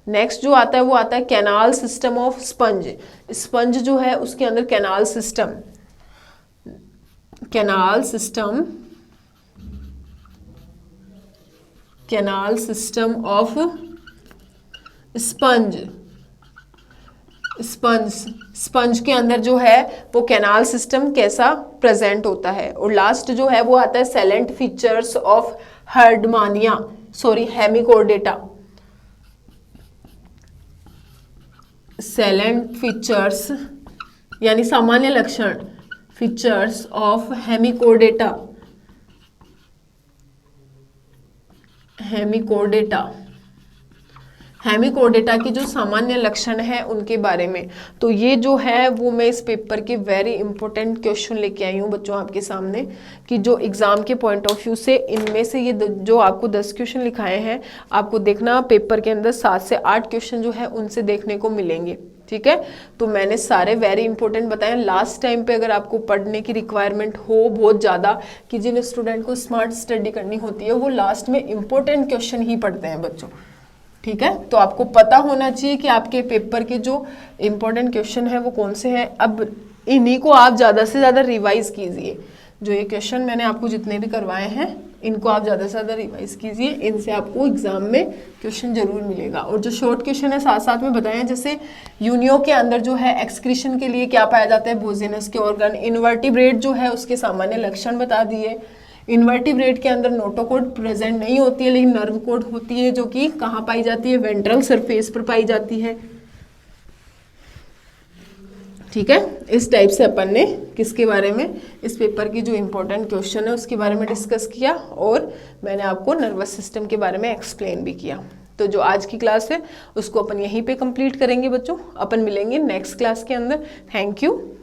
नेक्स्ट जो आता है वो आता है कैनाल सिस्टम ऑफ स्पंज जो है उसके अंदर कैनाल सिस्टम ऑफ स्पंज के अंदर जो है वो कैनाल सिस्टम कैसा प्रेजेंट होता है। और लास्ट जो है वो आता है सैलेंट फीचर्स ऑफ हेमिकोर्डेटा। सैलेंट फीचर्स यानी सामान्य लक्षण, फीचर्स ऑफ हेमिकोर्डेटा की जो सामान्य लक्षण है उनके बारे में। तो ये जो है वो मैं इस पेपर के वेरी इंपॉर्टेंट क्वेश्चन लेके आई हूँ बच्चों आपके सामने, कि जो एग्जाम के पॉइंट ऑफ व्यू से इनमें से ये जो आपको 10 क्वेश्चन लिखाए हैं, आपको देखना पेपर के अंदर 7 से 8 क्वेश्चन जो है उनसे देखने को मिलेंगे। ठीक है, तो मैंने सारे वेरी इंपॉर्टेंट बताए। लास्ट टाइम पे अगर आपको पढ़ने की रिक्वायरमेंट हो बहुत ज़्यादा, कि जिन स्टूडेंट को स्मार्ट स्टडी करनी होती है वो लास्ट में इंपॉर्टेंट क्वेश्चन ही पढ़ते हैं बच्चों। ठीक है, तो आपको पता होना चाहिए कि आपके पेपर के जो इंपॉर्टेंट क्वेश्चन है वो कौन से हैं। अब इन्हीं को आप ज़्यादा से ज़्यादा रिवाइज कीजिए। जो ये क्वेश्चन मैंने आपको जितने भी करवाए हैं इनको आप ज़्यादा से ज़्यादा रिवाइज कीजिए, इनसे आपको एग्जाम में क्वेश्चन जरूर मिलेगा। और जो शॉर्ट क्वेश्चन है साथ साथ में बताएं, जैसे यूनियो के अंदर जो है एक्सक्रीशन के लिए क्या पाया जाता है, भोजनस के ऑर्गन। इन्वर्टिब्रेट जो है उसके सामान्य लक्षण बता दिए। इन्वर्टिब्रेट के अंदर नोटोकोड प्रेजेंट नहीं होती है लेकिन नर्व कोड होती है, जो कि कहाँ पाई जाती है, वेंट्रल सरफेस पर पाई जाती है। ठीक है, इस टाइप से अपन ने किसके बारे में, इस पेपर की जो इंपॉर्टेंट क्वेश्चन है उसके बारे में डिस्कस किया, और मैंने आपको नर्वस सिस्टम के बारे में एक्सप्लेन भी किया। तो जो आज की क्लास है उसको अपन यहीं पे कंप्लीट करेंगे बच्चों। अपन मिलेंगे नेक्स्ट क्लास के अंदर। Thank you.